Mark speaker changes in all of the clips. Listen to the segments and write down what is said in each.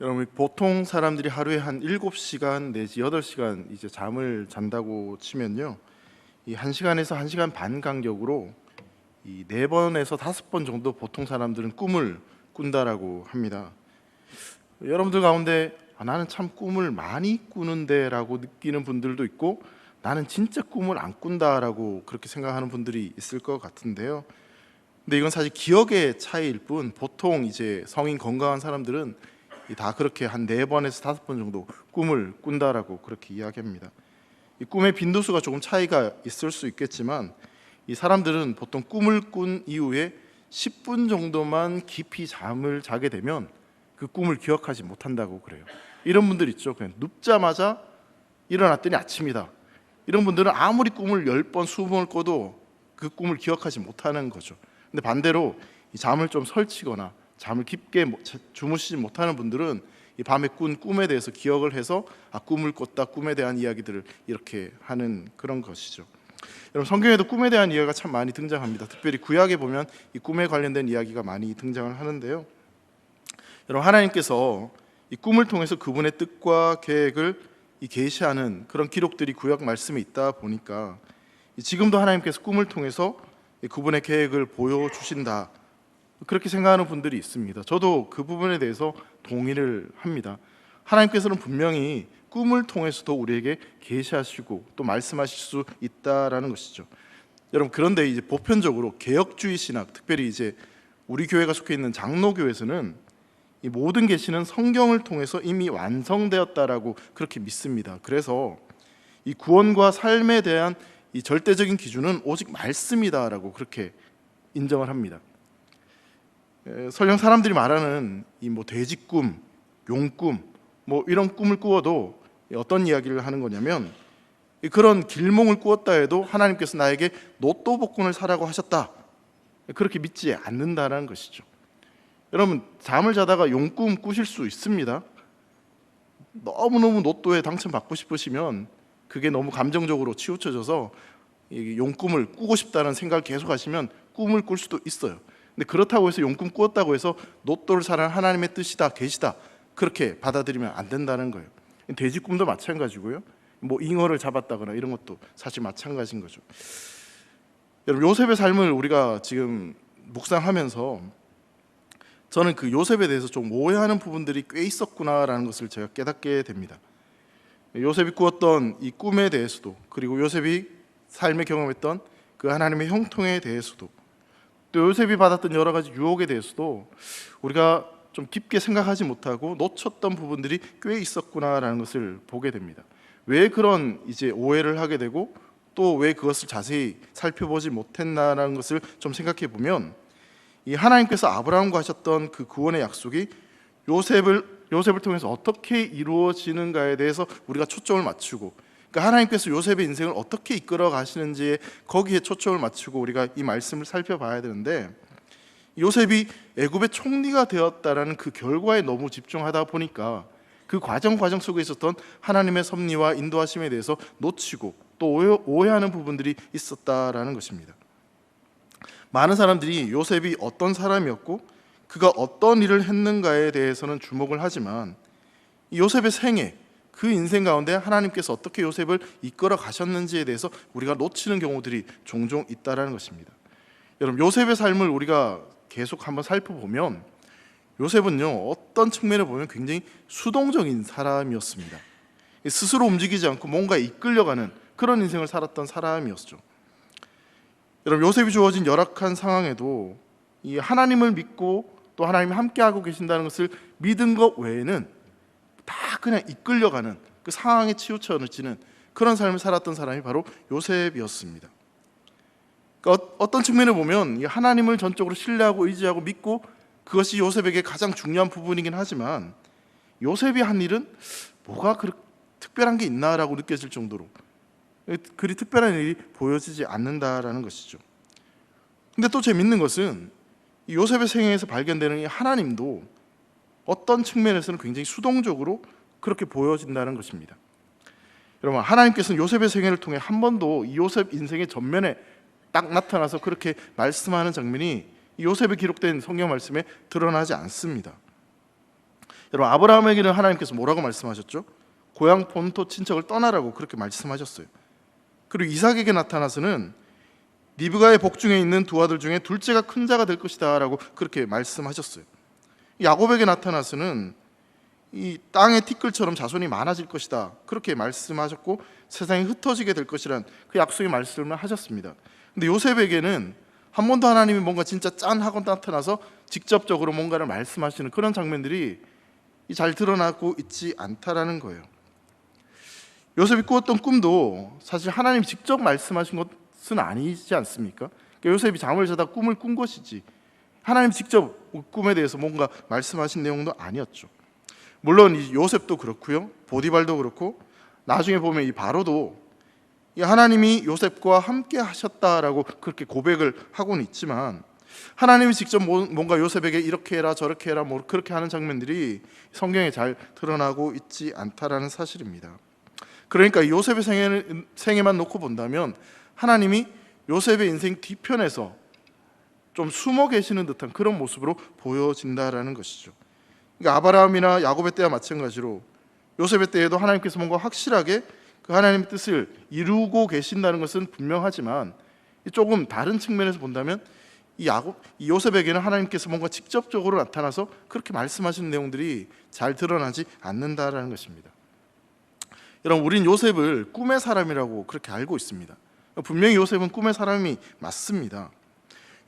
Speaker 1: 여러분, 보통 사람들이 하루에 한 7시간 내지 8시간 이제 잠을 잔다고 치면요, 이 1시간에서 1시간 반 간격으로 이 4번에서 5번 정도 보통 사람들은 꿈을 꾼다라고 합니다. 여러분들 가운데 나는 참 꿈을 많이 꾸는데 라고 느끼는 분들도 있고, 나는 진짜 꿈을 안 꾼다라고 그렇게 생각하는 분들이 있을 것 같은데요. 근데 이건 사실 기억의 차이일 뿐, 보통 이제 성인 건강한 사람들은 다 그렇게 한 4번에서 5번 정도 꿈을 꾼다라고 그렇게 이야기합니다. 이 꿈의 빈도수가 조금 차이가 있을 수 있겠지만, 이 사람들은 보통 꿈을 꾼 이후에 10분 정도만 깊이 잠을 자게 되면 그 꿈을 기억하지 못한다고 그래요. 이런 분들 있죠. 그냥 눕자마자 일어났더니 아침이다. 이런 분들은 아무리 꿈을 10번, 20번을 꿔도 그 꿈을 기억하지 못하는 거죠. 근데 반대로 이 잠을 좀 설치거나 잠을 깊게 주무시지 못하는 분들은 이 밤에 꾼 꿈에 대해서 기억을 해서 꿈을 꿨다, 꿈에 대한 이야기들을 이렇게 하는 그런 것이죠. 여러분, 성경에도 꿈에 대한 이야기가 참 많이 등장합니다. 특별히 구약에 보면 이 꿈에 관련된 이야기가 많이 등장을 하는데요. 여러분, 하나님께서 이 꿈을 통해서 그분의 뜻과 계획을 계시하는 그런 기록들이 구약 말씀에 있다 보니까 지금도 하나님께서 꿈을 통해서 그분의 계획을 보여주신다, 그렇게 생각하는 분들이 있습니다. 저도 그 부분에 대해서 동의를 합니다. 하나님께서는 분명히 꿈을 통해서도 우리에게 계시하시고 또 말씀하실 수 있다라는 것이죠. 여러분, 그런데 이제 보편적으로 개혁주의 신학, 특별히 이제 우리 교회가 속해 있는 장로교에서는 이 모든 계시는 성경을 통해서 이미 완성되었다라고 그렇게 믿습니다. 그래서 이 구원과 삶에 대한 이 절대적인 기준은 오직 말씀이다라고 그렇게 인정을 합니다. 설령 사람들이 말하는 이 돼지 꿈, 용 꿈, 이런 꿈을 꾸어도 어떤 이야기를 하는 거냐면, 그런 길몽을 꾸었다 해도 하나님께서 나에게 로또 복권을 사라고 하셨다, 그렇게 믿지 않는다라는 것이죠. 여러분, 잠을 자다가 용 꿈 꾸실 수 있습니다. 너무너무 로또에 당첨받고 싶으시면 그게 너무 감정적으로 치우쳐져서 용 꿈을 꾸고 싶다는 생각을 계속 하시면 꿈을 꿀 수도 있어요. 근데 그렇다고 해서 용꿈 꾸었다고 해서 로또를 사는 하나님의 뜻이다, 계시다, 그렇게 받아들이면 안 된다는 거예요. 돼지 꿈도 마찬가지고요. 잉어를 잡았다거나 이런 것도 사실 마찬가지인 거죠. 여러분, 요셉의 삶을 우리가 지금 묵상하면서 저는 그 요셉에 대해서 좀 오해하는 부분들이 꽤 있었구나라는 것을 제가 깨닫게 됩니다. 요셉이 꾸었던 이 꿈에 대해서도, 그리고 요셉이 삶에 경험했던 그 하나님의 형통에 대해서도, 또 요셉이 받았던 여러 가지 유혹에 대해서도 우리가 좀 깊게 생각하지 못하고 놓쳤던 부분들이 꽤 있었구나라는 것을 보게 됩니다. 왜 그런 이제 오해를 하게 되고 또 왜 그것을 자세히 살펴보지 못했나라는 것을 좀 생각해 보면, 이 하나님께서 아브라함과 하셨던 그 구원의 약속이 요셉을 통해서 어떻게 이루어지는가에 대해서 우리가 초점을 맞추고, 그러니까 하나님께서 요셉의 인생을 어떻게 이끌어 가시는지에 거기에 초점을 맞추고 우리가 이 말씀을 살펴봐야 되는데, 요셉이 애굽의 총리가 되었다라는 그 결과에 너무 집중하다 보니까 그 과정 속에 있었던 하나님의 섭리와 인도하심에 대해서 놓치고 또 오해하는 부분들이 있었다라는 것입니다. 많은 사람들이 요셉이 어떤 사람이었고 그가 어떤 일을 했는가에 대해서는 주목을 하지만, 요셉의 생애, 그 인생 가운데 하나님께서 어떻게 요셉을 이끌어 가셨는지에 대해서 우리가 놓치는 경우들이 종종 있다라는 것입니다. 여러분, 요셉의 삶을 우리가 계속 한번 살펴보면 요셉은요, 어떤 측면을 보면 굉장히 수동적인 사람이었습니다. 스스로 움직이지 않고 뭔가 이끌려가는 그런 인생을 살았던 사람이었죠. 여러분, 요셉이 주어진 열악한 상황에도 이 하나님을 믿고 또 하나님이 함께하고 계신다는 것을 믿은 것 외에는 다 그냥 이끌려가는 그 상황에 치우쳐지는 그런 삶을 살았던 사람이 바로 요셉이었습니다. 그러니까 어떤 측면을 보면 하나님을 전적으로 신뢰하고 의지하고 믿고 그것이 요셉에게 가장 중요한 부분이긴 하지만, 요셉이 한 일은 뭐가 그렇게 특별한 게 있나라고 느껴질 정도로 그리 특별한 일이 보여지지 않는다라는 것이죠. 근데 또 재밌는 것은 이 요셉의 생애에서 발견되는 이 하나님도 어떤 측면에서는 굉장히 수동적으로 그렇게 보여진다는 것입니다. 여러분, 하나님께서는 요셉의 생애를 통해 한 번도 이 요셉 인생의 전면에 딱 나타나서 그렇게 말씀하는 장면이 이 요셉에 기록된 성경 말씀에 드러나지 않습니다. 여러분, 아브라함에게는 하나님께서 뭐라고 말씀하셨죠? 고향 본토 친척을 떠나라고 그렇게 말씀하셨어요. 그리고 이삭에게 나타나서는 리브가의 복중에 있는 두 아들 중에 둘째가 큰 자가 될 것이다 라고 그렇게 말씀하셨어요. 야곱에게 나타나서는 이 땅의 티끌처럼 자손이 많아질 것이다 그렇게 말씀하셨고, 세상이 흩어지게 될 것이란 그 약속의 말씀을 하셨습니다. 근데 요셉에게는 한 번도 하나님이 뭔가 진짜 짠 하고 나타나서 직접적으로 뭔가를 말씀하시는 그런 장면들이 잘 드러나고 있지 않다라는 거예요. 요셉이 꾸었던 꿈도 사실 하나님이 직접 말씀하신 것은 아니지 않습니까? 그러니까 요셉이 잠을 자다 꿈을 꾼 것이지 하나님 직접 꿈에 대해서 뭔가 말씀하신 내용도 아니었죠. 물론 이 요셉도 그렇고요, 보디발도 그렇고, 나중에 보면 이 바로도 이 하나님이 요셉과 함께 하셨다라고 그렇게 고백을 하고는 있지만, 하나님이 직접 뭔가 요셉에게 이렇게 해라 저렇게 해라 뭐 그렇게 하는 장면들이 성경에 잘 드러나고 있지 않다라는 사실입니다. 그러니까 요셉의 생애만 놓고 본다면 하나님이 요셉의 인생 뒤편에서 좀 숨어 계시는 듯한 그런 모습으로 보여진다라는 것이죠. 그러니까 아브라함이나 야곱의 때와 마찬가지로 요셉의 때에도 하나님께서 뭔가 확실하게 그 하나님의 뜻을 이루고 계신다는 것은 분명하지만, 조금 다른 측면에서 본다면 이 요셉에게는 하나님께서 뭔가 직접적으로 나타나서 그렇게 말씀하시는 내용들이 잘 드러나지 않는다라는 것입니다. 여러분, 우린 요셉을 꿈의 사람이라고 그렇게 알고 있습니다. 분명히 요셉은 꿈의 사람이 맞습니다.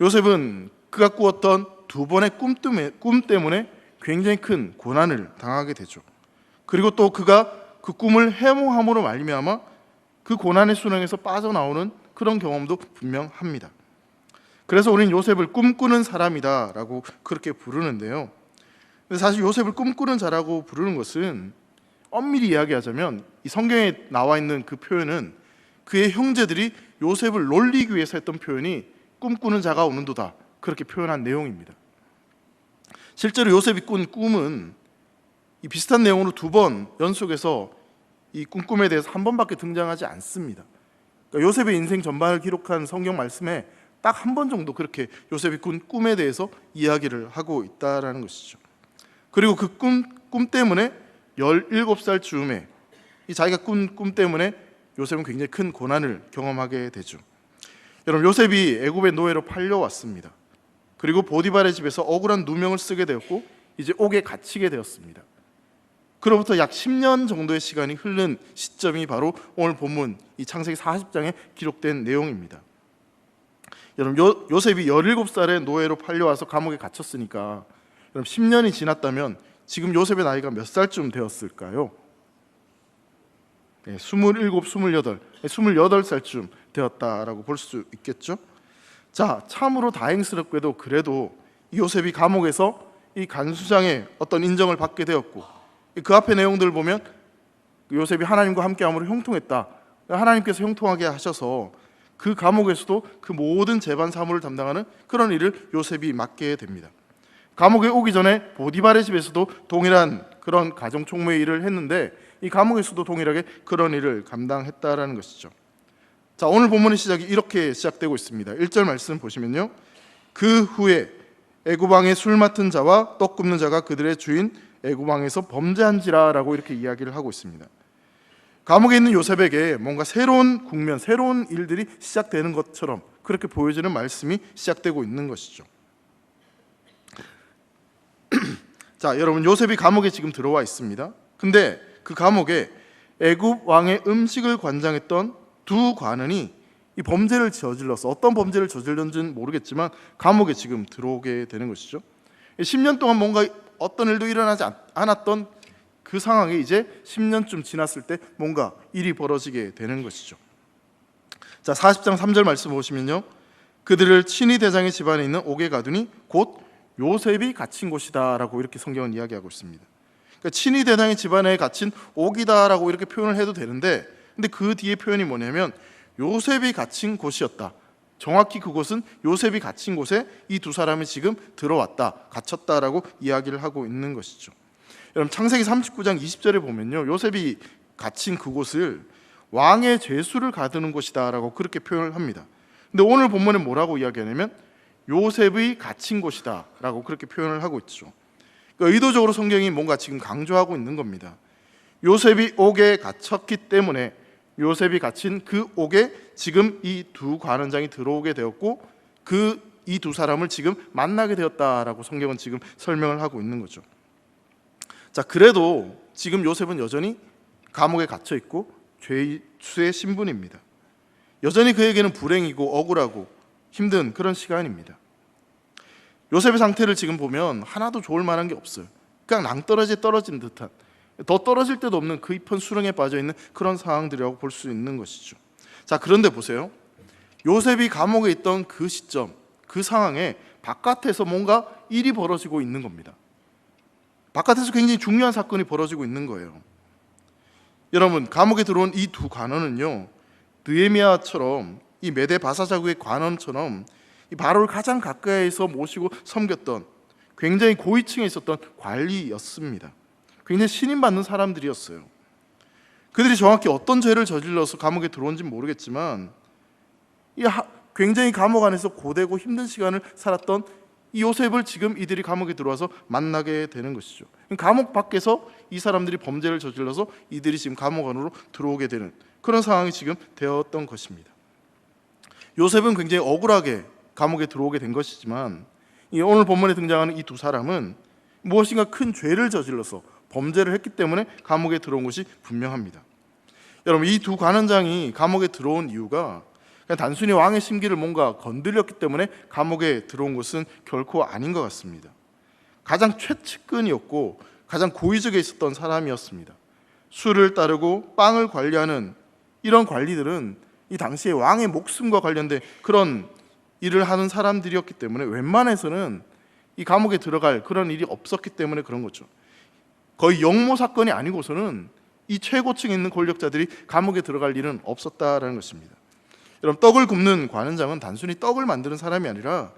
Speaker 1: 요셉은 그가 꾸었던 두 번의 꿈 때문에 굉장히 큰 고난을 당하게 되죠. 그리고 또 그가 그 꿈을 해몽함으로 말미암아 그 고난의 수렁에서 빠져나오는 그런 경험도 분명합니다. 그래서 우리는 요셉을 꿈꾸는 사람이다라고 그렇게 부르는데요. 근데 사실 요셉을 꿈꾸는 자라고 부르는 것은 엄밀히 이야기하자면 이 성경에 나와 있는 그 표현은 그의 형제들이 요셉을 놀리기 위해서 했던 표현이 꿈꾸는 자가 오는도다 그렇게 표현한 내용입니다. 실제로 요셉이 꾼 꿈은 이 비슷한 내용으로 두 번 연속해서 이 꿈에 대해서 한 번밖에 등장하지 않습니다. 그러니까 요셉의 인생 전반을 기록한 성경 말씀에 딱 한 번 정도 그렇게 요셉이 꾼 꿈에 대해서 이야기를 하고 있다라는 것이죠. 그리고 그 꿈 때문에 17살 즈음에 이 자기가 꾼 꿈 때문에 요셉은 굉장히 큰 고난을 경험하게 되죠. 여러분, 요셉이 애굽의 노예로 팔려왔습니다. 그리고 보디발의 집에서 억울한 누명을 쓰게 되었고 이제 옥에 갇히게 되었습니다. 그로부터 약 10년 정도의 시간이 흐른 시점이 바로 오늘 본문 이 창세기 40장에 기록된 내용입니다. 여러분, 요셉이 17살의 노예로 팔려와서 감옥에 갇혔으니까 여러분 10년이 지났다면 지금 요셉의 나이가 몇 살쯤 되었을까요? 27, 28, 28살쯤 되었다라고 볼 수 있겠죠. 자, 참으로 다행스럽게도 그래도 이 요셉이 감옥에서 이 간수장의 어떤 인정을 받게 되었고, 그 앞에 내용들을 보면 요셉이 하나님과 함께함으로 형통했다, 하나님께서 형통하게 하셔서 그 감옥에서도 그 모든 재반 사무를 담당하는 그런 일을 요셉이 맡게 됩니다. 감옥에 오기 전에 보디발의 집에서도 동일한 그런 가정 총무의 일을 했는데 이 감옥에서도 동일하게 그런 일을 감당했다라는 것이죠. 자, 오늘 본문의 시작이 이렇게 시작되고 있습니다. 1절 말씀 보시면요, 그 후에 애굽 왕의 술 맡은 자와 떡 굽는 자가 그들의 주인 애굽 왕에서 범죄한지라 라고 이렇게 이야기를 하고 있습니다. 감옥에 있는 요셉에게 뭔가 새로운 국면, 새로운 일들이 시작되는 것처럼 그렇게 보여지는 말씀이 시작되고 있는 것이죠. 자, 여러분, 요셉이 감옥에 지금 들어와 있습니다. 근데 그 감옥에 애굽 왕의 음식을 관장했던 두 관원이 이 범죄를 저질러서, 어떤 범죄를 저질렀는지는 모르겠지만 감옥에 지금 들어오게 되는 것이죠. 10년 동안 뭔가 어떤 일도 일어나지 않았던 그 상황에 이제 10년쯤 지났을 때 뭔가 일이 벌어지게 되는 것이죠. 자, 40장 3절 말씀 보시면요, 그들을 친위 대장의 집안에 있는 옥에 가두니 곧 요셉이 갇힌 곳이다 라고 이렇게 성경은 이야기하고 있습니다. 그러니까 친위 대장의 집안에 갇힌 옥이다 라고 이렇게 표현을 해도 되는데, 근데 그 뒤에 표현이 뭐냐면 요셉이 갇힌 곳이었다, 정확히 그곳은 요셉이 갇힌 곳에 이 두 사람이 지금 들어왔다, 갇혔다라고 이야기를 하고 있는 것이죠. 여러분, 창세기 39장 20절에 보면요, 요셉이 갇힌 그곳을 왕의 죄수를 가두는 곳이다 라고 그렇게 표현을 합니다. 근데 오늘 본문은 뭐라고 이야기하냐면 요셉의 갇힌 곳이다 라고 그렇게 표현을 하고 있죠. 그러니까 의도적으로 성경이 뭔가 지금 강조하고 있는 겁니다. 요셉이 옥에 갇혔기 때문에 요셉이 갇힌 그 옥에 지금 이 두 관원장이 들어오게 되었고 이 두 사람을 지금 만나게 되었다라고 성경은 지금 설명을 하고 있는 거죠. 자, 그래도 지금 요셉은 여전히 감옥에 갇혀 있고 죄수의 신분입니다. 여전히 그에게는 불행이고 억울하고 힘든 그런 시간입니다. 요셉의 상태를 지금 보면 하나도 좋을 만한 게 없어요. 그냥 낭떠러지에 떨어진 듯한, 더 떨어질 데도 없는 그 깊은 수렁에 빠져 있는 그런 상황들이라고 볼 수 있는 것이죠. 자, 그런데 보세요. 요셉이 감옥에 있던 그 시점, 그 상황에 바깥에서 뭔가 일이 벌어지고 있는 겁니다. 바깥에서 굉장히 중요한 사건이 벌어지고 있는 거예요. 여러분, 감옥에 들어온 이 두 관원은요, 느헤미야처럼 이 메대 바사자국의 관원처럼 이 바로를 가장 가까이에서 모시고 섬겼던 굉장히 고위층에 있었던 관리였습니다. 굉장히 신임받는 사람들이었어요. 그들이 정확히 어떤 죄를 저질러서 감옥에 들어온지는 모르겠지만 굉장히 감옥 안에서 고되고 힘든 시간을 살았던 이 요셉을 지금 이들이 감옥에 들어와서 만나게 되는 것이죠. 감옥 밖에서 이 사람들이 범죄를 저질러서 이들이 지금 감옥 안으로 들어오게 되는 그런 상황이 지금 되었던 것입니다. 요셉은 굉장히 억울하게 감옥에 들어오게 된 것이지만 오늘 본문에 등장하는 이 두 사람은 무엇인가 큰 죄를 저질러서 범죄를 했기 때문에 감옥에 들어온 것이 분명합니다. 여러분, 이 두 관원장이 감옥에 들어온 이유가 그냥 단순히 왕의 심기를 뭔가 건드렸기 때문에 감옥에 들어온 것은 결코 아닌 것 같습니다. 가장 최측근이었고 가장 고위직에 있었던 사람이었습니다. 술을 따르고 빵을 관리하는 이런 관리들은 이 당시에 왕의 목숨과 관련된 그런 일을 하는 사람들이었기 때문에 웬만해서는 이 감옥에 들어갈 그런 일이 없었기 때문에 그런 거죠. 거의 영모 사건이 아니고서는 이 최고층에 있는 권력자들이 감옥에 들어갈 일은 없었다라는 것입니다. 여러분, 떡을 굽는 관원장은 단순히 떡을 만드는 사람이 아니라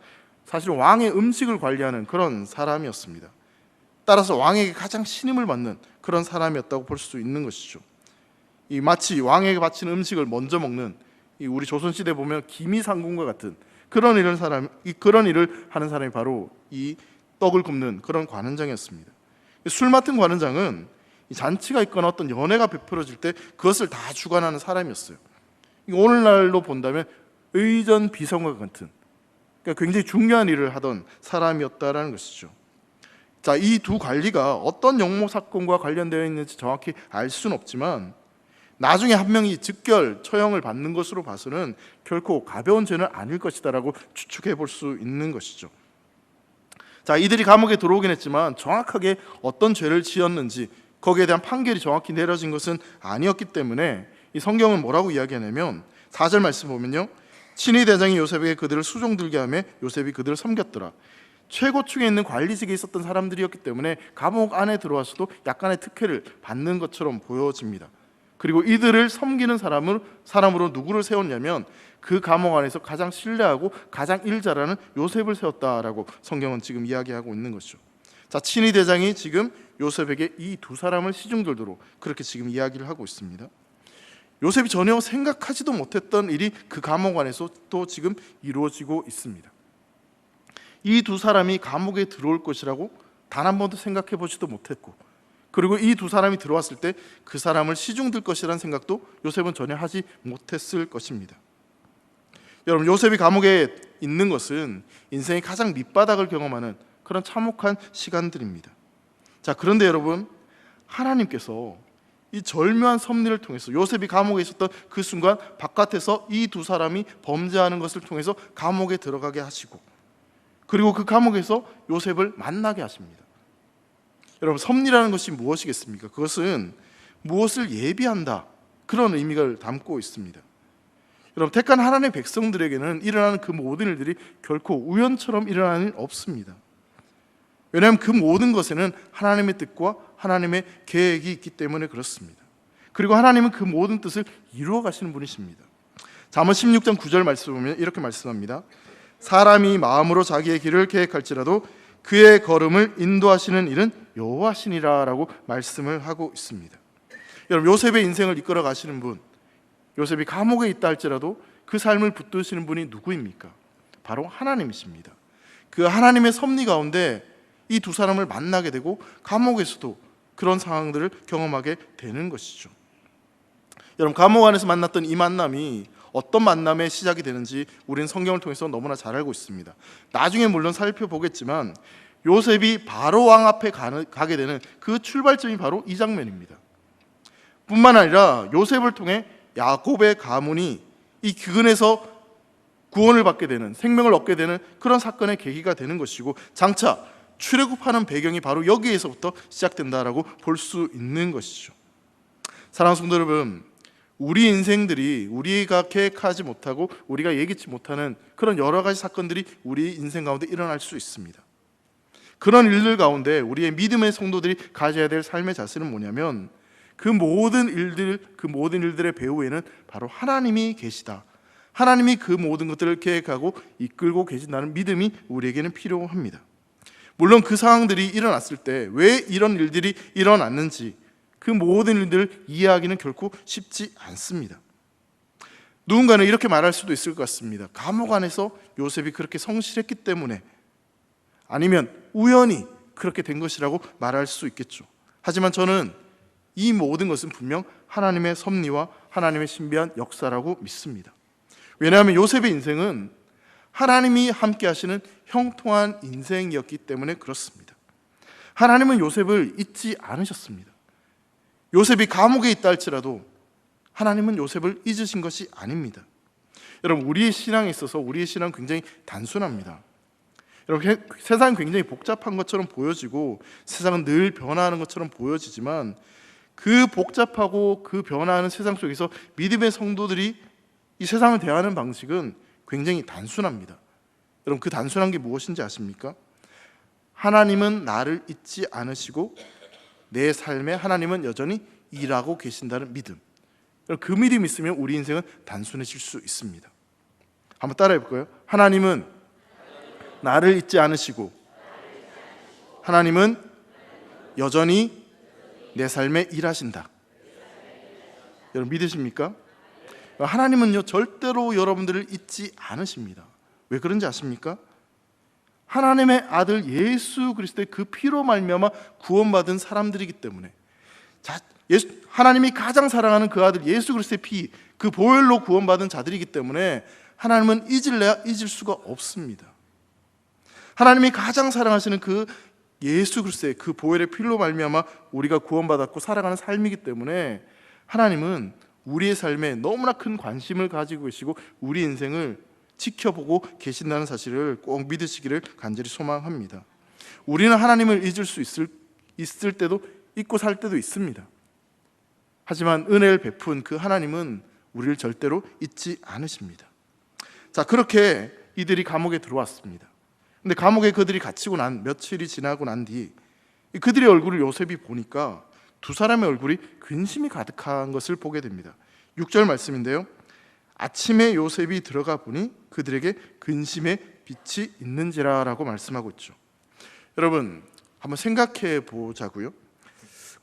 Speaker 1: 사실 왕의 음식을 관리하는 그런 사람이었습니다. 따라서 왕에게 가장 신임을 받는 그런 사람이었다고 볼 수 있는 것이죠. 이 마치 왕에게 바치는 음식을 먼저 먹는 우리 조선시대 보면 기미상궁과 같은 그런 일을 하는 사람이 바로 이 떡을 굽는 그런 관원장이었습니다. 술 맡은 관원장은 잔치가 있거나 어떤 연회가 베풀어질 때 그것을 다 주관하는 사람이었어요. 오늘날로 본다면 의전 비서관 같은, 그러니까 굉장히 중요한 일을 하던 사람이었다라는 것이죠. 자, 이 두 관리가 어떤 영모 사건과 관련되어 있는지 정확히 알 수는 없지만 나중에 한 명이 즉결 처형을 받는 것으로 봐서는 결코 가벼운 죄는 아닐 것이다라고 추측해 볼 수 있는 것이죠. 자, 이들이 감옥에 들어오긴 했지만 정확하게 어떤 죄를 지었는지 거기에 대한 판결이 정확히 내려진 것은 아니었기 때문에 이 성경은 뭐라고 이야기하냐면 4절 말씀 보면요, 친위 대장이 요셉에게 그들을 수종들게 하며 요셉이 그들을 섬겼더라. 최고층에 있는 관리직에 있었던 사람들이었기 때문에 감옥 안에 들어와서도 약간의 특혜를 받는 것처럼 보여집니다. 그리고 이들을 섬기는 사람으로 누구를 세웠냐면 그 감옥 안에서 가장 신뢰하고 가장 일 잘하는 요셉을 세웠다라고 성경은 지금 이야기하고 있는 것이죠. 자, 친위 대장이 지금 요셉에게 이 두 사람을 시중들도록 그렇게 지금 이야기를 하고 있습니다. 요셉이 전혀 생각하지도 못했던 일이 그 감옥 안에서 또 지금 이루어지고 있습니다. 이 두 사람이 감옥에 들어올 것이라고 단 한 번도 생각해 보지도 못했고, 그리고 이 두 사람이 들어왔을 때 그 사람을 시중들 것이라는 생각도 요셉은 전혀 하지 못했을 것입니다. 여러분, 요셉이 감옥에 있는 것은 인생의 가장 밑바닥을 경험하는 그런 참혹한 시간들입니다. 자, 그런데 여러분, 하나님께서 이 절묘한 섭리를 통해서 요셉이 감옥에 있었던 그 순간 바깥에서 이 두 사람이 범죄하는 것을 통해서 감옥에 들어가게 하시고, 그리고 그 감옥에서 요셉을 만나게 하십니다. 여러분, 섭리라는 것이 무엇이겠습니까? 그것은 무엇을 예비한다, 그런 의미를 담고 있습니다. 여러분, 택한 하나님의 백성들에게는 일어나는 그 모든 일들이 결코 우연처럼 일어나는 일 없습니다. 왜냐하면 그 모든 것에는 하나님의 뜻과 하나님의 계획이 있기 때문에 그렇습니다. 그리고 하나님은 그 모든 뜻을 이루어 가시는 분이십니다. 잠언 16장 9절 말씀 보면 이렇게 말씀합니다. 사람이 마음으로 자기의 길을 계획할지라도 그의 걸음을 인도하시는 일은 여호와시니라 라고 말씀을 하고 있습니다. 여러분, 요셉의 인생을 이끌어 가시는 분, 요셉이 감옥에 있다 할지라도 그 삶을 붙드시는 분이 누구입니까? 바로 하나님이십니다. 그 하나님의 섭리 가운데 이 두 사람을 만나게 되고 감옥에서도 그런 상황들을 경험하게 되는 것이죠. 여러분, 감옥 안에서 만났던 이 만남이 어떤 만남의 시작이 되는지 우리는 성경을 통해서 너무나 잘 알고 있습니다. 나중에 물론 살펴보겠지만 요셉이 바로 왕 앞에 가게 되는 그 출발점이 바로 이 장면입니다. 뿐만 아니라 요셉을 통해 야곱의 가문이 이 기근에서 구원을 받게 되는, 생명을 얻게 되는 그런 사건의 계기가 되는 것이고, 장차 출애굽하는 배경이 바로 여기에서부터 시작된다라고 볼 수 있는 것이죠. 사랑하는 성도 여러분, 우리 인생들이 우리가 계획하지 못하고 우리가 예기치 못하는 그런 여러 가지 사건들이 우리 인생 가운데 일어날 수 있습니다. 그런 일들 가운데 우리의 믿음의 성도들이 가져야 될 삶의 자세는 뭐냐면, 그 모든 일들의 배후에는 바로 하나님이 계시다, 하나님이 그 모든 것들을 계획하고 이끌고 계신다는 믿음이 우리에게는 필요합니다. 물론 그 상황들이 일어났을 때 왜 이런 일들이 일어났는지, 그 모든 일들을 이해하기는 결코 쉽지 않습니다. 누군가는 이렇게 말할 수도 있을 것 같습니다. 감옥 안에서 요셉이 그렇게 성실했기 때문에, 아니면 우연히 그렇게 된 것이라고 말할 수 있겠죠. 하지만 저는 이 모든 것은 분명 하나님의 섭리와 하나님의 신비한 역사라고 믿습니다. 왜냐하면 요셉의 인생은 하나님이 함께 하시는 형통한 인생이었기 때문에 그렇습니다. 하나님은 요셉을 잊지 않으셨습니다. 요셉이 감옥에 있다 할지라도 하나님은 요셉을 잊으신 것이 아닙니다. 여러분, 우리의 신앙에 있어서 우리의 신앙은 굉장히 단순합니다. 여러분, 세상은 굉장히 복잡한 것처럼 보여지고 세상은 늘 변화하는 것처럼 보여지지만, 그 복잡하고 그 변화하는 세상 속에서 믿음의 성도들이 이 세상을 대하는 방식은 굉장히 단순합니다. 여러분, 그 단순한 게 무엇인지 아십니까? 하나님은 나를 잊지 않으시고 내 삶에 하나님은 여전히 일하고 계신다는 믿음. 그 믿음이 있으면 우리 인생은 단순해질 수 있습니다. 한번 따라해 볼까요? 하나님은 나를 잊지 않으시고 하나님은 여전히 내 삶에 일하신다. 여러분, 믿으십니까? 하나님은요, 절대로 여러분들을 잊지 않으십니다. 왜 그런지 아십니까? 하나님의 아들 예수 그리스도의 그 피로 말미암아 구원받은 사람들이기 때문에, 하나님이 가장 사랑하는 그 아들 예수 그리스도의 피, 그 보혈로 구원받은 자들이기 때문에 하나님은 잊을래야 잊을 수가 없습니다. 하나님이 가장 사랑하시는 그 예수 그리스도의 그 보혈의 피로 말미암아 우리가 구원받았고 살아가는 삶이기 때문에 하나님은 우리의 삶에 너무나 큰 관심을 가지고 계시고 우리 인생을 지켜보고 계신다는 사실을 꼭 믿으시기를 간절히 소망합니다. 우리는 하나님을 잊을 수 있을 때도 잊고 살 때도 있습니다. 하지만 은혜를 베푼 그 하나님은 우리를 절대로 잊지 않으십니다. 자, 그렇게 이들이 감옥에 들어왔습니다. 근데 감옥에 그들이 갇히고 며칠이 지나고 난 뒤 그들의 얼굴을 요셉이 보니까 두 사람의 얼굴이 근심이 가득한 것을 보게 됩니다. 6절 말씀인데요, 아침에 요셉이 들어가 보니 그들에게 근심의 빛이 있는지라 라고 말씀하고 있죠. 여러분, 한번 생각해 보자고요.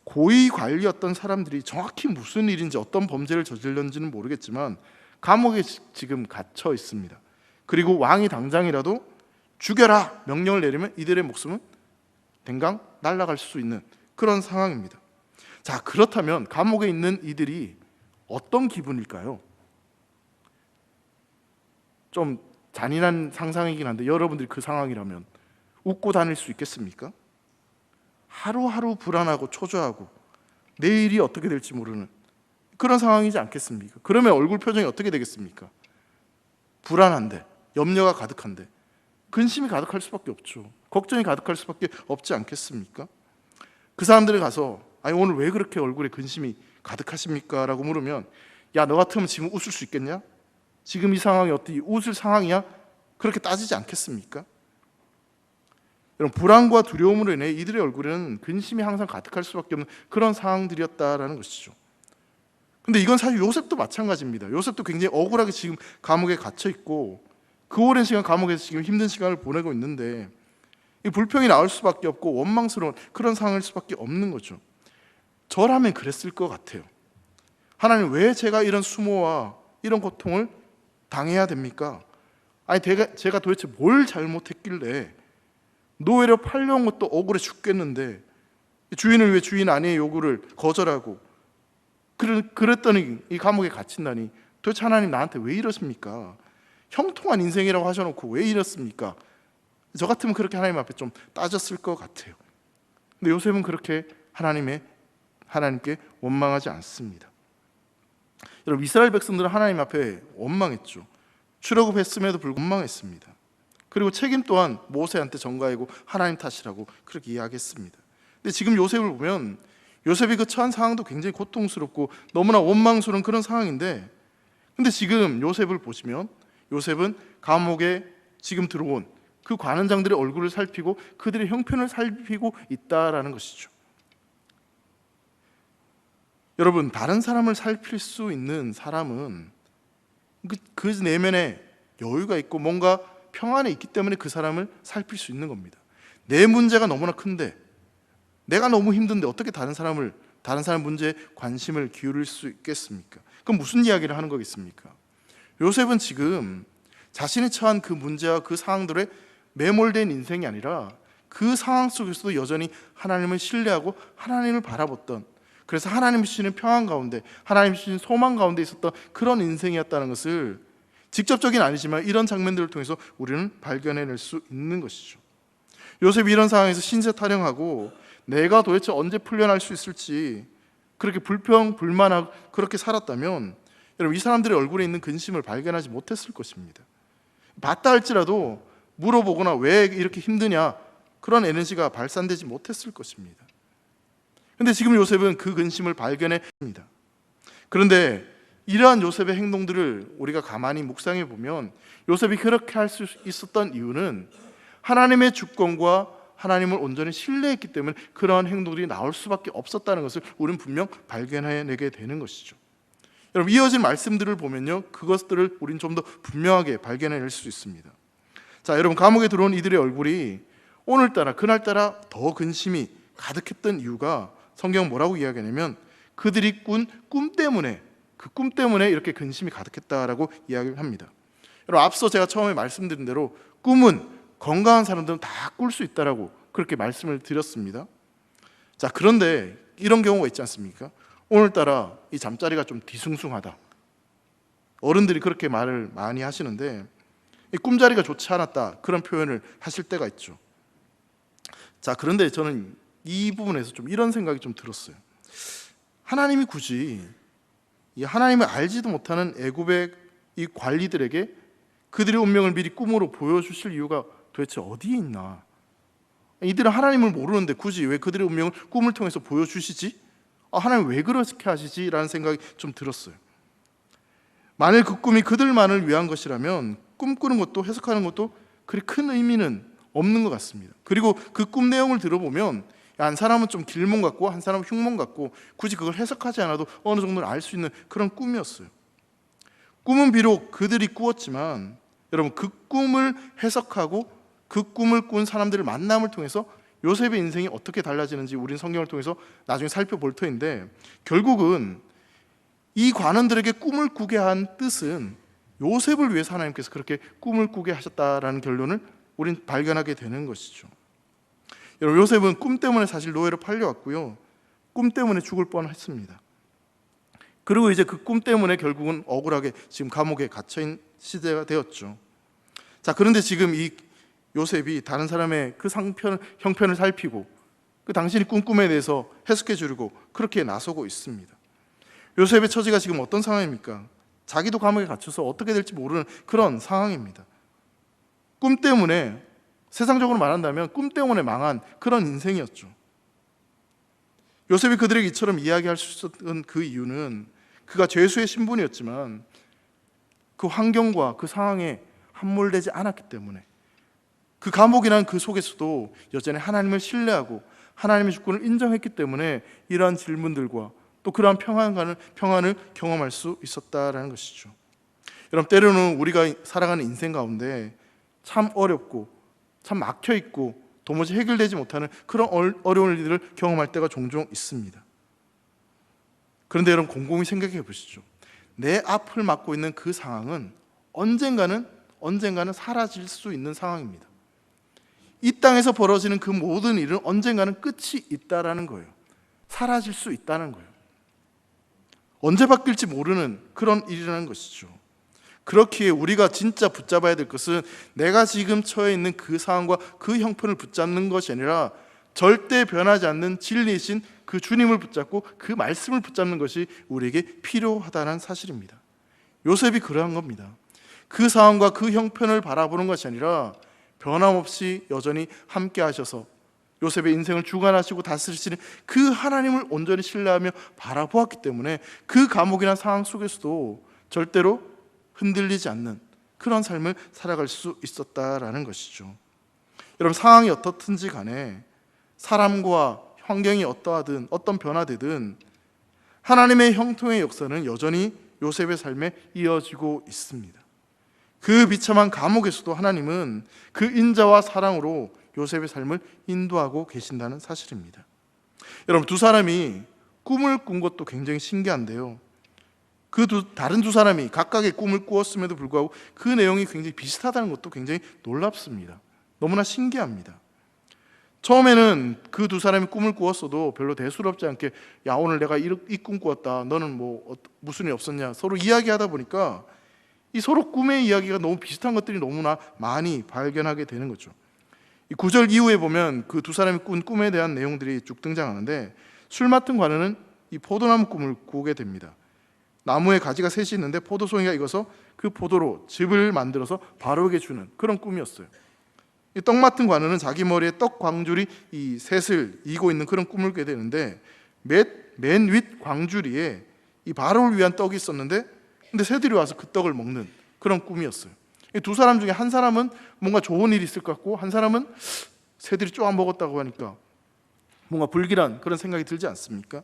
Speaker 1: 고위 관리였던 사람들이 정확히 무슨 일인지 어떤 범죄를 저질렀는지는 모르겠지만 감옥에 지금 갇혀 있습니다. 그리고 왕이 당장이라도 죽여라 명령을 내리면 이들의 목숨은 댕강 날아갈 수 있는 그런 상황입니다. 자, 그렇다면 감옥에 있는 이들이 어떤 기분일까요? 좀 잔인한 상상이긴 한데 여러분들이 그 상황이라면 웃고 다닐 수 있겠습니까? 하루하루 불안하고 초조하고 내일이 어떻게 될지 모르는 그런 상황이지 않겠습니까? 그러면 얼굴 표정이 어떻게 되겠습니까? 불안한데, 염려가 가득한데 근심이 가득할 수밖에 없죠. 걱정이 가득할 수밖에 없지 않겠습니까? 그 사람들이 가서 아니 오늘 왜 그렇게 얼굴에 근심이 가득하십니까? 라고 물으면 야, 너 같으면 지금 웃을 수 있겠냐? 지금 이 상황이 어떻게 웃을 상황이야? 그렇게 따지지 않겠습니까? 여러분, 불안과 두려움으로 인해 이들의 얼굴에는 근심이 항상 가득할 수밖에 없는 그런 상황들이었다라는 것이죠. 근데 이건 사실 요셉도 마찬가지입니다. 요셉도 굉장히 억울하게 지금 감옥에 갇혀 있고 그 오랜 시간 감옥에서 지금 힘든 시간을 보내고 있는데 이 불평이 나올 수밖에 없고 원망스러운 그런 상황일 수밖에 없는 거죠. 저라면 그랬을 것 같아요. 하나님, 왜 제가 이런 수모와 이런 고통을 당해야 됩니까? 아니 제가 도대체 뭘 잘못했길래 노예로 팔려온 것도 억울해 죽겠는데 주인을 위해 주인 아내의 요구를 거절하고 그랬더니 이 감옥에 갇힌다니, 도대체 하나님 나한테 왜 이러십니까? 형통한 인생이라고 하셔놓고 왜 이렇습니까? 저 같으면 그렇게 하나님 앞에 좀 따졌을 것 같아요. 근데 요셉은 그렇게 하나님께 원망하지 않습니다. 여러분, 이스라엘 백성들은 하나님 앞에 원망했죠. 출애굽했음에도 불구하고 원망했습니다. 그리고 책임 또한 모세한테 전가하고 하나님 탓이라고 그렇게 이야기했습니다. 근데 지금 요셉을 보면 요셉이 그 처한 상황도 굉장히 고통스럽고 너무나 원망스러운 그런 상황인데, 근데 지금 요셉을 보시면 요셉은 감옥에 지금 들어온 그 관원장들의 얼굴을 살피고 그들의 형편을 살피고 있다라는 것이죠. 여러분, 다른 사람을 살필 수 있는 사람은 그 내면에 여유가 있고 뭔가 평안에 있기 때문에 그 사람을 살필 수 있는 겁니다. 내 문제가 너무나 큰데, 내가 너무 힘든데 어떻게 다른 사람 문제에 관심을 기울일 수 있겠습니까? 그럼 무슨 이야기를 하는 거겠습니까? 요셉은 지금 자신이 처한 그 문제와 그 상황들에 매몰된 인생이 아니라 그 상황 속에서도 여전히 하나님을 신뢰하고 하나님을 바라봤던, 그래서 하나님 주시는 평안 가운데, 하나님 주시는 소망 가운데 있었던 그런 인생이었다는 것을 직접적인 아니지만 이런 장면들을 통해서 우리는 발견해낼 수 있는 것이죠. 요셉이 이런 상황에서 신세 타령하고 내가 도대체 언제 풀려날 수 있을지 그렇게 불평불만하고 그렇게 살았다면, 여러분, 이 사람들의 얼굴에 있는 근심을 발견하지 못했을 것입니다. 봤다 할지라도 물어보거나 왜 이렇게 힘드냐, 그런 에너지가 발산되지 못했을 것입니다. 그런데 지금 요셉은 그 근심을 발견했습니다. 그런데 이러한 요셉의 행동들을 우리가 가만히 묵상해 보면 요셉이 그렇게 할 수 있었던 이유는 하나님의 주권과 하나님을 온전히 신뢰했기 때문에 그러한 행동들이 나올 수밖에 없었다는 것을 우리는 분명 발견해내게 되는 것이죠. 여러분, 이어진 말씀들을 보면요, 그것들을 우리는 좀 더 분명하게 발견해낼 수 있습니다. 자, 여러분, 감옥에 들어온 이들의 얼굴이 오늘따라 그날따라 더 근심이 가득했던 이유가 성경은 뭐라고 이야기하냐면 그들이 꾼 꿈 때문에, 그 꿈 때문에 이렇게 근심이 가득했다라고 이야기를 합니다. 여러분, 앞서 제가 처음에 말씀드린 대로 꿈은 건강한 사람들은 다 꿀 수 있다라고 그렇게 말씀을 드렸습니다. 자, 그런데 이런 경우가 있지 않습니까? 오늘따라 이 잠자리가 좀 뒤숭숭하다, 어른들이 그렇게 말을 많이 하시는데 이 꿈자리가 좋지 않았다, 그런 표현을 하실 때가 있죠. 자, 그런데 저는 이 부분에서 좀 이런 생각이 좀 들었어요. 하나님이 굳이 이 하나님을 알지도 못하는 애굽의 이 관리들에게 그들의 운명을 미리 꿈으로 보여주실 이유가 도대체 어디에 있나? 이들은 하나님을 모르는데 굳이 왜 그들의 운명을 꿈을 통해서 보여주시지? 하나님 왜 그렇게 하시지? 라는 생각이 좀 들었어요. 만일 그 꿈이 그들만을 위한 것이라면 꿈꾸는 것도 해석하는 것도 그리 큰 의미는 없는 것 같습니다. 그리고 그 꿈 내용을 들어보면 한 사람은 좀 길몽 같고 한 사람은 흉몽 같고 굳이 그걸 해석하지 않아도 어느 정도는 알 수 있는 그런 꿈이었어요. 꿈은 비록 그들이 꾸었지만 여러분, 그 꿈을 해석하고 그 꿈을 꾼 사람들을 만남을 통해서 요셉의 인생이 어떻게 달라지는지 우리는 성경을 통해서 나중에 살펴볼 터인데, 결국은 이 관원들에게 꿈을 꾸게 한 뜻은 요셉을 위해서 하나님께서 그렇게 꿈을 꾸게 하셨다라는 결론을 우린 발견하게 되는 것이죠. 여러분, 요셉은 꿈 때문에 사실 노예로 팔려왔고요, 꿈 때문에 죽을 뻔했습니다. 그리고 이제 그 꿈 때문에 결국은 억울하게 지금 감옥에 갇혀있는 시대가 되었죠. 자, 그런데 지금 이 요셉이 다른 사람의 그 형편을 살피고 그 당신이 꾼 꿈에 대해서 해석해 주려고 그렇게 나서고 있습니다. 요셉의 처지가 지금 어떤 상황입니까? 자기도 감옥에 갇혀서 어떻게 될지 모르는 그런 상황입니다. 꿈 때문에, 세상적으로 말한다면 꿈 때문에 망한 그런 인생이었죠. 요셉이 그들에게 이처럼 이야기할 수 있었던 그 이유는 그가 죄수의 신분이었지만 그 환경과 그 상황에 함몰되지 않았기 때문에, 그 감옥이란 그 속에서도 여전히 하나님을 신뢰하고 하나님의 주권을 인정했기 때문에 이러한 질문들과 또 그러한 평안을 경험할 수 있었다라는 것이죠. 여러분, 때로는 우리가 살아가는 인생 가운데 참 어렵고 참 막혀있고 도무지 해결되지 못하는 그런 어려운 일들을 경험할 때가 종종 있습니다. 그런데 여러분, 곰곰이 생각해 보시죠. 내 앞을 막고 있는 그 상황은 언젠가는 사라질 수 있는 상황입니다. 이 땅에서 벌어지는 그 모든 일은 언젠가는 끝이 있다라는 거예요. 사라질 수 있다는 거예요. 언제 바뀔지 모르는 그런 일이라는 것이죠. 그렇기에 우리가 진짜 붙잡아야 될 것은 내가 지금 처해 있는 그 상황과 그 형편을 붙잡는 것이 아니라 절대 변하지 않는 진리이신 그 주님을 붙잡고 그 말씀을 붙잡는 것이 우리에게 필요하다는 사실입니다. 요셉이 그러한 겁니다. 그 상황과 그 형편을 바라보는 것이 아니라 변함없이 여전히 함께 하셔서 요셉의 인생을 주관하시고 다스리시는 그 하나님을 온전히 신뢰하며 바라보았기 때문에 그 감옥이나 상황 속에서도 절대로 흔들리지 않는 그런 삶을 살아갈 수 있었다라는 것이죠. 여러분, 상황이 어떻든지 간에 사람과 환경이 어떠하든 어떤 변화되든 하나님의 형통의 역사는 여전히 요셉의 삶에 이어지고 있습니다. 그 비참한 감옥에서도 하나님은 그 인자와 사랑으로 요셉의 삶을 인도하고 계신다는 사실입니다. 여러분, 두 사람이 꿈을 꾼 것도 굉장히 신기한데요, 다른 두 사람이 각각의 꿈을 꾸었음에도 불구하고 그 내용이 굉장히 비슷하다는 것도 굉장히 놀랍습니다. 너무나 신기합니다. 처음에는 그 두 사람이 꿈을 꾸었어도 별로 대수롭지 않게, 야, 오늘 내가 이 꿈 꾸었다, 너는 무슨 일 없었냐, 서로 이야기하다 보니까 이 서로 꿈의 이야기가 너무 비슷한 것들이 너무나 많이 발견하게 되는 거죠. 이 9절 이후에 보면 그 두 사람이 꾼 꿈에 대한 내용들이 쭉 등장하는데, 술 맡은 관원은 이 포도나무 꿈을 꾸게 됩니다. 나무에 가지가 셋이 있는데 포도송이가 익어서 그 포도로 즙을 만들어서 바로에게 주는 그런 꿈이었어요. 이 떡 맡은 관원은 자기 머리에 떡 광줄이 이 셋을 이고 있는 그런 꿈을 꾸게 되는데, 맨 윗 광주리에 이 바로를 위한 떡이 있었는데 근데 새들이 와서 그 떡을 먹는 그런 꿈이었어요. 이 두 사람 중에 한 사람은 뭔가 좋은 일이 있을 것 같고, 한 사람은 새들이 쪼아 먹었다고 하니까 뭔가 불길한 그런 생각이 들지 않습니까?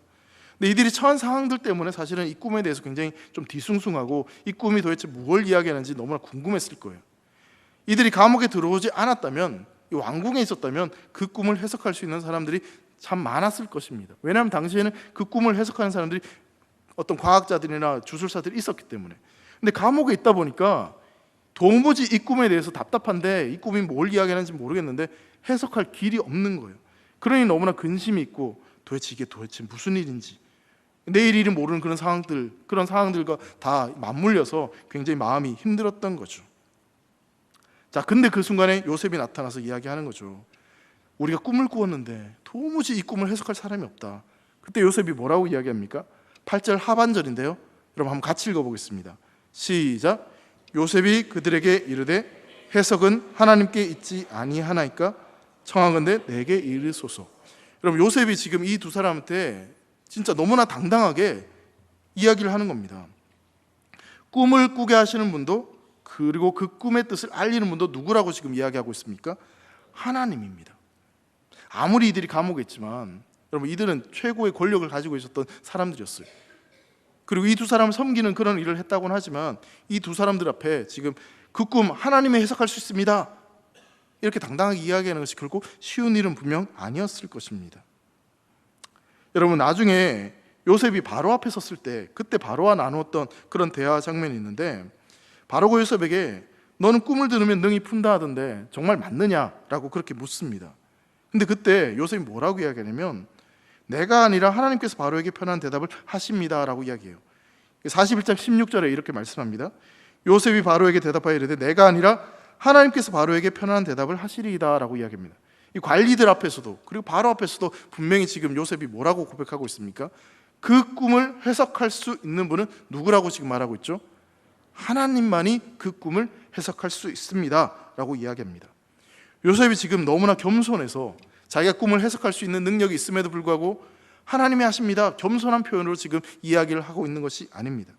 Speaker 1: 근데 이들이 처한 상황들 때문에 사실은 이 꿈에 대해서 굉장히 좀 뒤숭숭하고 이 꿈이 도대체 뭘 이야기하는지 너무나 궁금했을 거예요. 이들이 감옥에 들어오지 않았다면, 이 왕궁에 있었다면 그 꿈을 해석할 수 있는 사람들이 참 많았을 것입니다. 왜냐하면 당시에는 그 꿈을 해석하는 사람들이 어떤 과학자들이나 주술사들이 있었기 때문에. 근데 감옥에 있다 보니까 도무지 이 꿈에 대해서 답답한데, 이 꿈이 뭘 이야기하는지 모르겠는데 해석할 길이 없는 거예요. 그러니 너무나 근심이 있고 이게 도대체 무슨 일인지, 내일 일이 모르는 그런 상황들과 다 맞물려서 굉장히 마음이 힘들었던 거죠. 자, 근데 그 순간에 요셉이 나타나서 이야기하는 거죠. 우리가 꿈을 꾸었는데 도무지 이 꿈을 해석할 사람이 없다. 그때 요셉이 뭐라고 이야기합니까? 8절 하반절인데요, 여러분 한번 같이 읽어보겠습니다. 시작. 요셉이 그들에게 이르되 해석은 하나님께 있지 아니하나이까? 청하건대 내게 이르소서. 여러분, 요셉이 지금 이 두 사람한테 진짜 너무나 당당하게 이야기를 하는 겁니다. 꿈을 꾸게 하시는 분도, 그리고 그 꿈의 뜻을 알리는 분도 누구라고 지금 이야기하고 있습니까? 하나님입니다. 아무리 이들이 감옥에 있지만 여러분, 이들은 최고의 권력을 가지고 있었던 사람들이었어요. 그리고 이 두 사람을 섬기는 그런 일을 했다고는 하지만 이 두 사람들 앞에 지금 그 꿈 하나님이 해석할 수 있습니다, 이렇게 당당하게 이야기하는 것이 결코 쉬운 일은 분명 아니었을 것입니다. 여러분, 나중에 요셉이 바로 앞에 섰을 때 그때 바로와 나누었던 그런 대화 장면이 있는데, 바로가 요셉에게 너는 꿈을 들으면 능히 푼다 하던데 정말 맞느냐라고 그렇게 묻습니다. 근데 그때 요셉이 뭐라고 이야기하냐면, 내가 아니라 하나님께서 바로에게 편한 대답을 하십니다라고 이야기해요. 41장 16절에 이렇게 말씀합니다. 요셉이 바로에게 대답하여 이르되 내가 아니라 하나님께서 바로에게 편안한 대답을 하시리이다라고 이야기합니다. 이 관리들 앞에서도, 그리고 바로 앞에서도 분명히 지금 요셉이 뭐라고 고백하고 있습니까? 그 꿈을 해석할 수 있는 분은 누구라고 지금 말하고 있죠? 하나님만이 그 꿈을 해석할 수 있습니다 라고 이야기합니다. 요셉이 지금 너무나 겸손해서 자기가 꿈을 해석할 수 있는 능력이 있음에도 불구하고 하나님이 하십니다, 겸손한 표현으로 지금 이야기를 하고 있는 것이 아닙니다.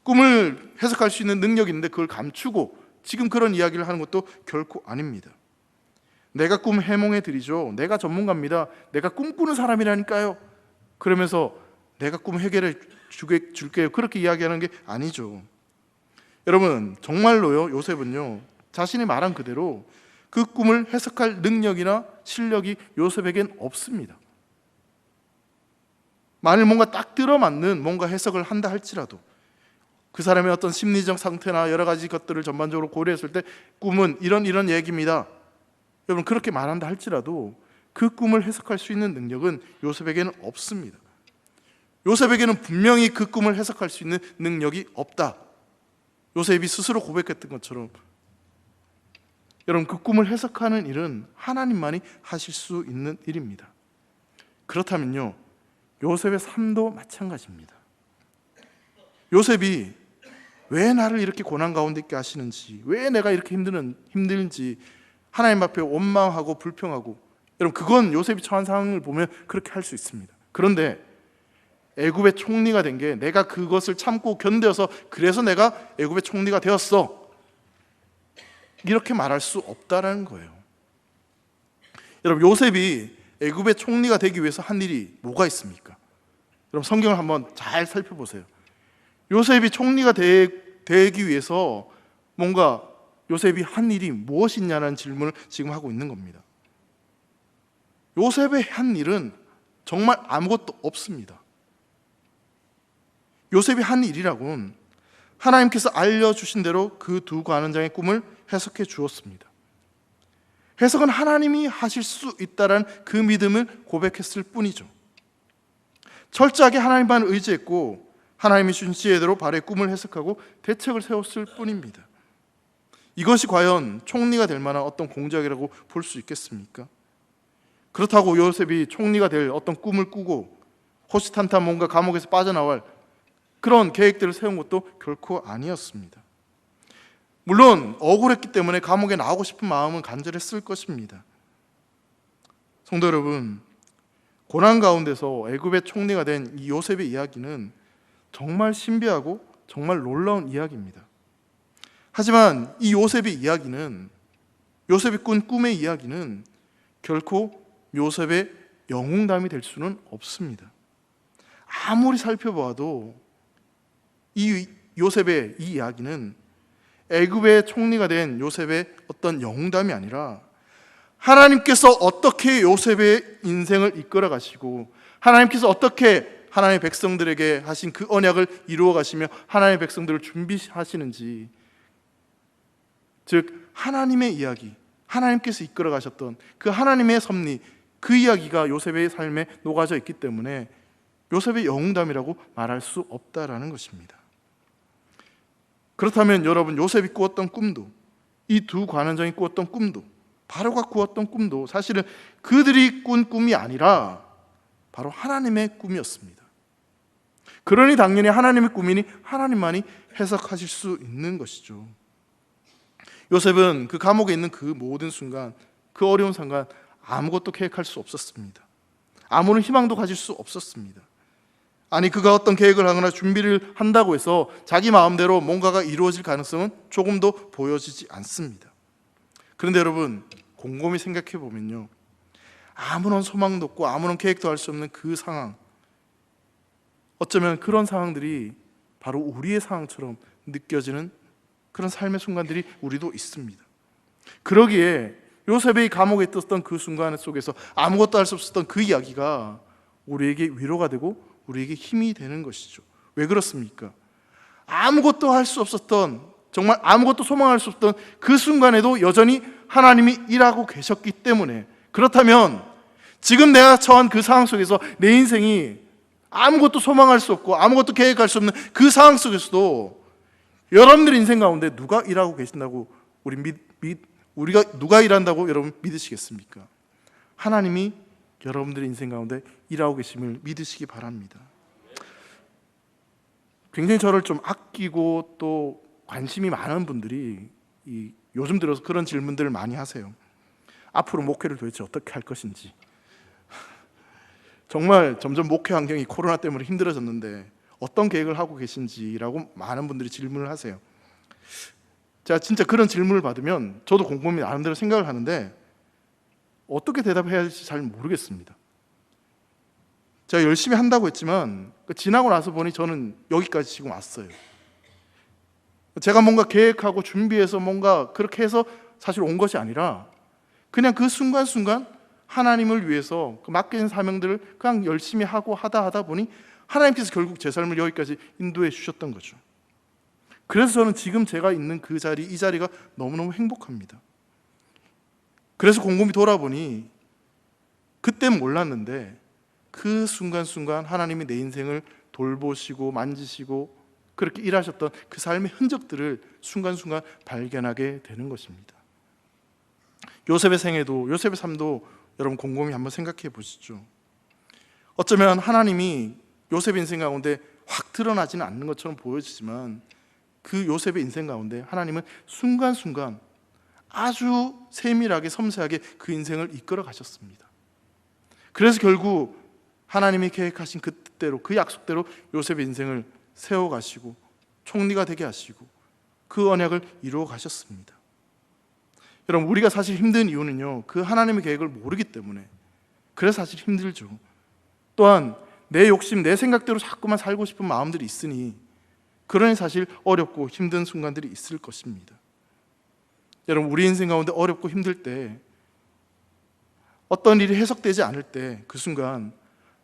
Speaker 1: 꿈을 해석할 수 있는 능력이 있는데 그걸 감추고 지금 그런 이야기를 하는 것도 결코 아닙니다. 내가 꿈 해몽해 드리죠, 내가 전문가입니다, 내가 꿈꾸는 사람이라니까요, 그러면서 내가 꿈 해결해 줄게요, 그렇게 이야기하는 게 아니죠. 여러분, 정말로요, 요셉은요 자신이 말한 그대로 그 꿈을 해석할 능력이나 실력이 요셉에겐 없습니다. 만일 뭔가 딱 들어맞는 뭔가 해석을 한다 할지라도 그 사람의 어떤 심리적 상태나 여러 가지 것들을 전반적으로 고려했을 때 꿈은 이런 얘기입니다, 여러분 그렇게 말한다 할지라도 그 꿈을 해석할 수 있는 능력은 요셉에게는 없습니다. 요셉에게는 분명히 그 꿈을 해석할 수 있는 능력이 없다. 요셉이 스스로 고백했던 것처럼 여러분 그 꿈을 해석하는 일은 하나님만이 하실 수 있는 일입니다. 그렇다면요, 요셉의 삶도 마찬가지입니다. 요셉이 왜 나를 이렇게 고난 가운데 있게 하시는지, 왜 내가 이렇게 힘든지 하나님 앞에 원망하고 불평하고, 여러분 그건 요셉이 처한 상황을 보면 그렇게 할 수 있습니다. 그런데 애굽의 총리가 된 게 내가 그것을 참고 견뎌서 그래서 내가 애굽의 총리가 되었어, 이렇게 말할 수 없다라는 거예요. 여러분 요셉이 애굽의 총리가 되기 위해서 한 일이 뭐가 있습니까? 여러분 성경을 한번 잘 살펴보세요. 요셉이 총리가 되기 위해서 뭔가 요셉이 한 일이 무엇이냐는 질문을 지금 하고 있는 겁니다. 요셉의 한 일은 정말 아무것도 없습니다. 요셉이 한 일이라고는 하나님께서 알려주신 대로 그 두 관원장의 꿈을 해석해 주었습니다. 해석은 하나님이 하실 수 있다는 그 믿음을 고백했을 뿐이죠. 철저하게 하나님만 의지했고 하나님이 주신 지혜대로 발의 꿈을 해석하고 대책을 세웠을 뿐입니다. 이것이 과연 총리가 될 만한 어떤 공작이라고 볼 수 있겠습니까? 그렇다고 요셉이 총리가 될 어떤 꿈을 꾸고 호시탄탄 뭔가 감옥에서 빠져나갈 그런 계획들을 세운 것도 결코 아니었습니다. 물론 억울했기 때문에 감옥에 나오고 싶은 마음은 간절했을 것입니다. 성도 여러분, 고난 가운데서 애굽의 총리가 된 이 요셉의 이야기는 정말 신비하고 정말 놀라운 이야기입니다. 하지만 이 요셉의 이야기는, 요셉이 꾼 꿈의 이야기는 결코 요셉의 영웅담이 될 수는 없습니다. 아무리 살펴봐도 이 요셉의 이 이야기는 애굽의 총리가 된 요셉의 어떤 영웅담이 아니라 하나님께서 어떻게 요셉의 인생을 이끌어 가시고 하나님께서 어떻게 하나님의 백성들에게 하신 그 언약을 이루어 가시며 하나님의 백성들을 준비하시는지, 즉 하나님의 이야기, 하나님께서 이끌어 가셨던 그 하나님의 섭리, 그 이야기가 요셉의 삶에 녹아져 있기 때문에 요셉의 영웅담이라고 말할 수 없다라는 것입니다. 그렇다면 여러분, 요셉이 꾸었던 꿈도, 이 두 관원장이 꾸었던 꿈도, 바로가 꾸었던 꿈도 사실은 그들이 꾼 꿈이 아니라 바로 하나님의 꿈이었습니다. 그러니 당연히 하나님의 꿈이니 하나님만이 해석하실 수 있는 것이죠. 요셉은 그 감옥에 있는 그 모든 순간, 그 어려운 순간 아무것도 계획할 수 없었습니다. 아무런 희망도 가질 수 없었습니다. 아니, 그가 어떤 계획을 하거나 준비를 한다고 해서 자기 마음대로 뭔가가 이루어질 가능성은 조금도 보여지지 않습니다. 그런데 여러분, 곰곰이 생각해 보면요, 아무런 소망도 없고 아무런 계획도 할 수 없는 그 상황, 어쩌면 그런 상황들이 바로 우리의 상황처럼 느껴지는 그런 삶의 순간들이 우리도 있습니다. 그러기에 요셉이 감옥에 있었던 그 순간 속에서 아무것도 할 수 없었던 그 이야기가 우리에게 위로가 되고 우리에게 힘이 되는 것이죠. 왜 그렇습니까? 아무것도 할 수 없었던, 정말 아무것도 소망할 수 없던 그 순간에도 여전히 하나님이 일하고 계셨기 때문에, 그렇다면 지금 내가 처한 그 상황 속에서 내 인생이 아무것도 소망할 수 없고 아무것도 계획할 수 없는 그 상황 속에서도 여러분들 인생 가운데 누가 일하고 계신다고 우리가 누가 일한다고 여러분 믿으시겠습니까? 하나님이 여러분들의 인생 가운데 일하고 계심을 믿으시기 바랍니다. 굉장히 저를 좀 아끼고 또 관심이 많은 분들이 요즘 들어서 그런 질문들을 많이 하세요. 앞으로 목회를 도대체 어떻게 할 것인지. 정말 점점 목회 환경이 코로나 때문에 힘들어졌는데 어떤 계획을 하고 계신지라고 많은 분들이 질문을 하세요. 제가 진짜 그런 질문을 받으면 저도 곰곰이 나름대로 생각을 하는데 어떻게 대답해야 할지 잘 모르겠습니다. 제가 열심히 한다고 했지만 지나고 나서 보니 저는 여기까지 지금 왔어요. 제가 뭔가 계획하고 준비해서 뭔가 그렇게 해서 사실 온 것이 아니라 그냥 그 순간순간 하나님을 위해서 그 맡겨진 사명들을 그냥 열심히 하고 하다 보니 하나님께서 결국 제 삶을 여기까지 인도해 주셨던 거죠. 그래서 저는 지금 제가 있는 그 자리, 이 자리가 너무너무 행복합니다. 그래서 곰곰이 돌아보니 그땐 몰랐는데 그 순간순간 하나님이 내 인생을 돌보시고 만지시고 그렇게 일하셨던 그 삶의 흔적들을 순간순간 발견하게 되는 것입니다. 요셉의 생애도, 요셉의 삶도 여러분 곰곰이 한번 생각해 보시죠. 어쩌면 하나님이 요셉의 인생 가운데 확 드러나지는 않는 것처럼 보여지지만 그 요셉의 인생 가운데 하나님은 순간순간 아주 세밀하게 섬세하게 그 인생을 이끌어 가셨습니다. 그래서 결국 하나님이 계획하신 그 뜻대로, 그 약속대로 요셉의 인생을 세워가시고 총리가 되게 하시고 그 언약을 이루어 가셨습니다. 여러분, 우리가 사실 힘든 이유는요, 그 하나님의 계획을 모르기 때문에, 그래서 사실 힘들죠. 또한 내 욕심, 내 생각대로 자꾸만 살고 싶은 마음들이 있으니 그러니 사실 어렵고 힘든 순간들이 있을 것입니다. 여러분, 우리 인생 가운데 어렵고 힘들 때, 어떤 일이 해석되지 않을 때 그 순간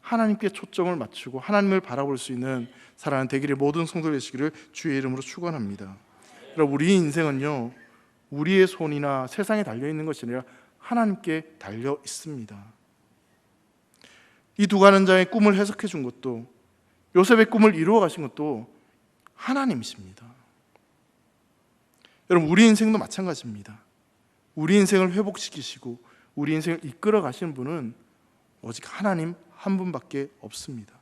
Speaker 1: 하나님께 초점을 맞추고 하나님을 바라볼 수 있는 사랑하는 대길의 모든 성도 되시기를 주의 이름으로 축원합니다. 여러분, 우리 인생은요, 우리의 손이나 세상에 달려있는 것이 아니라 하나님께 달려 있습니다. 이 두 가는자의 꿈을 해석해 준 것도, 요셉의 꿈을 이루어 가신 것도 하나님이십니다. 여러분, 우리 인생도 마찬가지입니다. 우리 인생을 회복시키시고 우리 인생을 이끌어 가시는 분은 오직 하나님 한 분밖에 없습니다.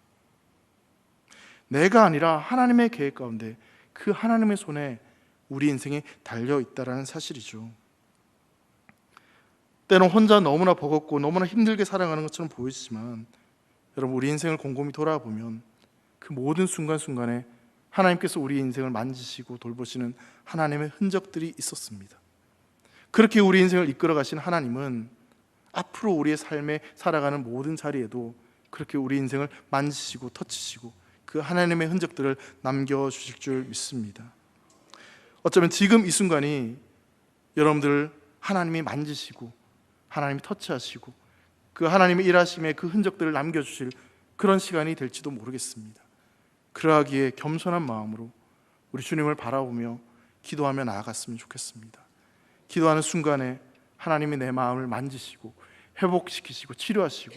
Speaker 1: 내가 아니라 하나님의 계획 가운데 그 하나님의 손에 우리 인생이 달려 있다는 사실이죠. 때론 혼자 너무나 버겁고 너무나 힘들게 살아가는 것처럼 보이지만 여러분, 우리 인생을 곰곰이 돌아보면 그 모든 순간순간에 하나님께서 우리 인생을 만지시고 돌보시는 하나님의 흔적들이 있었습니다. 그렇게 우리 인생을 이끌어 가신 하나님은 앞으로 우리의 삶에 살아가는 모든 자리에도 그렇게 우리 인생을 만지시고 터치시고 그 하나님의 흔적들을 남겨주실 줄 믿습니다. 어쩌면 지금 이 순간이 여러분들 하나님이 만지시고 하나님이 터치하시고 그 하나님의 일하심의 그 흔적들을 남겨주실 그런 시간이 될지도 모르겠습니다. 그러하기에 겸손한 마음으로 우리 주님을 바라보며 기도하며 나아갔으면 좋겠습니다. 기도하는 순간에 하나님이 내 마음을 만지시고 회복시키시고 치료하시고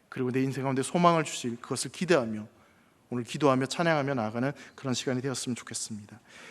Speaker 1: 그리고 내 인생 가운데 소망을 주실 그것을 기대하며 오늘 기도하며 찬양하며 나아가는 그런 시간이 되었으면 좋겠습니다.